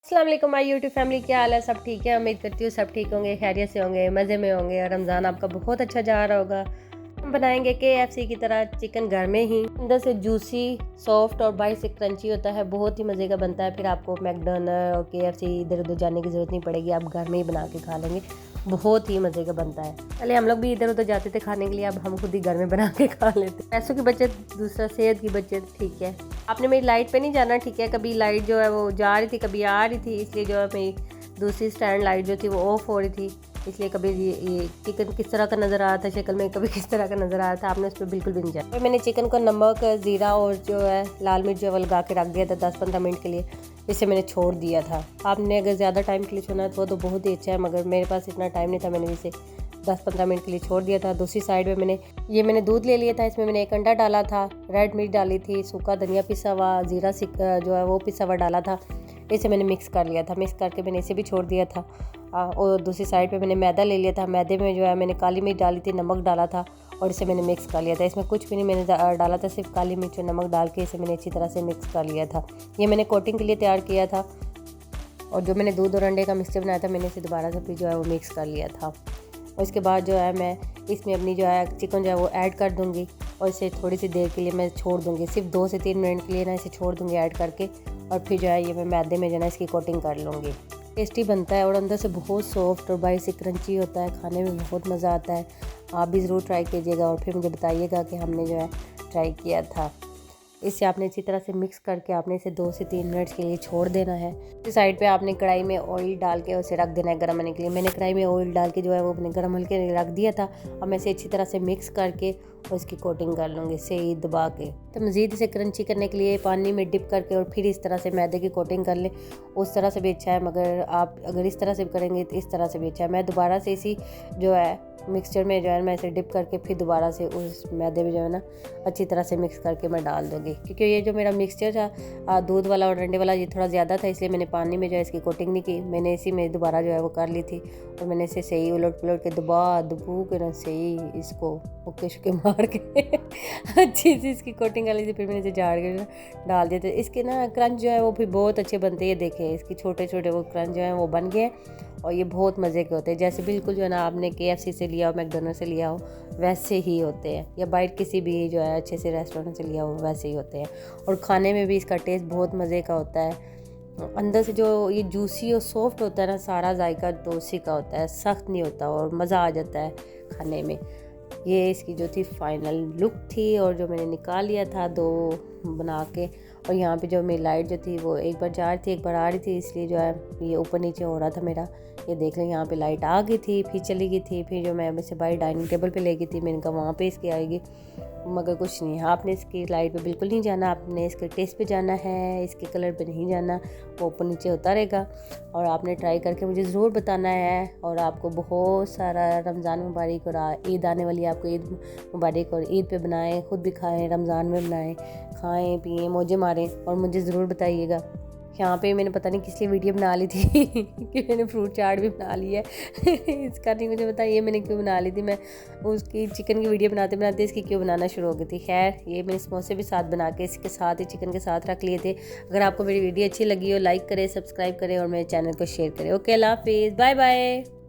अस्सलाम वालेकुम my YouTube family, क्या हाल है? सब ठीक है? उम्मीद करती हूँ सब ठीक होंगे, खैरियत से होंगे, मज़े में होंगे और रमज़ान आपका बहुत अच्छा जा रहा होगा। हम बनाएंगे KFC की तरह चिकन घर में ही। अंदर से जूसी, सॉफ्ट और बाहर से क्रंची होता है, बहुत ही मज़े का बनता है। फिर आपको मैकडोनल्ड और KFC इधर उधर जाने की ज़रूरत नहीं पड़ेगी, आप घर में ही बना के खा लेंगे, बहुत ही मज़े का बनता है। पहले हम लोग भी इधर उधर जाते थे खाने के लिए, अब हम खुद ही घर में बना के खा लेते। पैसों की बचत, दूसरा सेहत की बचत। ठीक है, आपने मेरी लाइट पे नहीं जाना, ठीक है? कभी लाइट जो है वो जा रही थी, कभी आ रही थी, इसलिए जो है मेरी दूसरी स्टैंड लाइट जो थी वो ऑफ हो रही थी, इसलिए कभी ये चिकन किस तरह का नज़र आ रहा था शक्ल में, कभी किस तरह का नज़र आ रहा था, आपने उस पर बिल्कुल भी नहीं जाना। मैंने चिकन को नमक, ज़ीरा और जो है लाल मिर्च जो है वो लगा के रख दिया था 10-15 मिनट के लिए, इसे मैंने छोड़ दिया था। आपने अगर ज़्यादा टाइम के लिए छोड़ना है तो बहुत ही अच्छा है, मगर मेरे पास इतना टाइम नहीं था, मैंने इसे 10-15 मिनट के लिए छोड़ दिया था। दूसरी साइड में मैंने दूध ले लिया था, इसमें मैंने 1 अंडा डाला था, रेड मिर्च डाली थी, सूखा धनिया पिसा हुआ, ज़ीरा जो है वो पिसा हुआ डाला था, इसे मैंने मिक्स कर लिया था। मिक्स करके मैंने इसे भी छोड़ दिया था। और दूसरी साइड पे मैंने मैदा ले लिया था, मैदे में जो है मैंने काली मिर्च डाली थी, नमक डाला था और इसे मैंने मिक्स कर लिया था। इसमें कुछ भी नहीं मैंने डाला था, सिर्फ काली मिर्च और नमक डाल के इसे मैंने अच्छी तरह से मिक्स कर लिया था। ये मैंने कोटिंग के लिए तैयार किया था। और जो मैंने दूध और अंडे का मिक्सचर बनाया था, मैंने इसे दोबारा से फिर जो है वो मिक्स कर लिया था। और इसके बाद जो है मैं इसमें अपनी जो है चिकन जो है वो ऐड कर दूँगी और इसे थोड़ी सी देर के लिए मैं छोड़ दूँगी, सिर्फ 2 से 3 मिनट के लिए ना इसे छोड़ दूँगी ऐड करके। और फिर जो है ये मैं मैदे में जो है ना इसकी कोटिंग कर लूँगी। टेस्टी बनता है और अंदर से बहुत सॉफ्ट और बाहर से क्रंची होता है, खाने में बहुत मज़ा आता है। आप भी ज़रूर ट्राई कीजिएगा और फिर मुझे बताइएगा कि हमने जो है ट्राई किया था। इसे आपने इसी तरह से मिक्स करके आपने इसे 2 से 3 मिनट के लिए छोड़ देना है। इस साइड पे आपने कढ़ाई में ऑयल डाल के उसे रख देना है गर्म होने के लिए। मैंने कढ़ाई में ऑयल डाल के जो है वो अपने गर्म होने के लिए रख दिया था। अब मैं इसे अच्छी तरह से मिक्स करके और इसकी कोटिंग कर लूँगी सही दबा के। तो मज़ीद इसे क्रंची करने के लिए पानी में डिप करके और फिर इस तरह से मैदे की कोटिंग कर लें, उस तरह से भी अच्छा है, मगर आप अगर इस तरह से करेंगे तो इस तरह से भी अच्छा है। मैं दोबारा से इसी जो है मिक्सचर में जो है मैं इसे डिप करके फिर दोबारा से उस मैदे में जो है ना अच्छी तरह से मिक्स करके मैं डाल दूँगी, क्योंकि ये जो मेरा मिक्सचर था दूध वाला और अंडे वाला ये थोड़ा ज़्यादा था, इसलिए मैंने पानी में जो है इसकी कोटिंग नहीं की, मैंने इसी में दोबारा जो है वो कर ली थी। और मैंने इसे सही उलट पुलट के दबू के ना सही इसको मुक्के शुक्के मार के अच्छी सी इसकी कोटिंग कर ली थी। फिर मैंने इसे झाड़ के डाल दिया था। इसके ना क्रंच जो है वो भी बहुत अच्छे बनते हैं, देखें इसके छोटे छोटे वो क्रंच जो हैं वो बन गए और ये बहुत मज़े के होते हैं, जैसे बिल्कुल जो है ना आपने KFC से लिया हो, मैकडोनल्ड से लिया हो, वैसे ही होते हैं, या बाहर किसी भी जो है अच्छे से रेस्टोरेंट से लिया हो वैसे ही होते हैं। और खाने में भी इसका टेस्ट बहुत मज़े का होता है। अंदर से जो ये जूसी और सॉफ्ट होता है ना, सारा जायका तो उसी का होता है, सख्त नहीं होता और मज़ा आ जाता है खाने में। ये इसकी जो थी फाइनल लुक थी और जो मैंने निकाल लिया था 2 बना के। और यहाँ पे जो मेरी लाइट जो थी वो एक बार जा रही थी एक बार आ रही थी, इसलिए जो है ये ऊपर नीचे हो रहा था मेरा। ये देख लें, यहाँ पे लाइट आ गई थी, फिर चली गई थी, फिर जो मैं इसे बाहर डाइनिंग टेबल पे ले गई थी, मैंने कहा वहाँ पे इसकी आएगी, मगर कुछ नहीं है। आपने इसकी लाइट पे बिल्कुल नहीं जाना, आपने इसके टेस्ट पे जाना है, इसके कलर पे नहीं जाना, वो ऊपर नीचे होता रहेगा। और आपने ट्राई करके मुझे ज़रूर बताना है। और आपको बहुत सारा रमज़ान मुबारक और ईद आने वाली है, आपको ईद मुबारक। और ईद पे बनाएं, खुद भी खाएं, रमज़ान में बनाएं, खाएं पिएं, मौजें मारें और मुझे ज़रूर बताइएगा। यहाँ पे मैंने पता नहीं किस लिए वीडियो बना ली थी कि मैंने फ्रूट चाट भी बना ली है इसका नहीं मुझे बताइए मैंने क्यों बना ली थी। मैं उसकी चिकन की वीडियो बनाते बनाते इसकी क्यों बनाना शुरू हो गई थी। खैर, ये मैंने समोसे भी साथ बना के इसके साथ ही चिकन के साथ रख लिए थे। अगर आपको मेरी वीडियो अच्छी लगी हो, लाइक करें, सब्सक्राइब करें और मेरे चैनल को शेयर करें। ओके, अल्लाह हाफिज़, बाय बाय।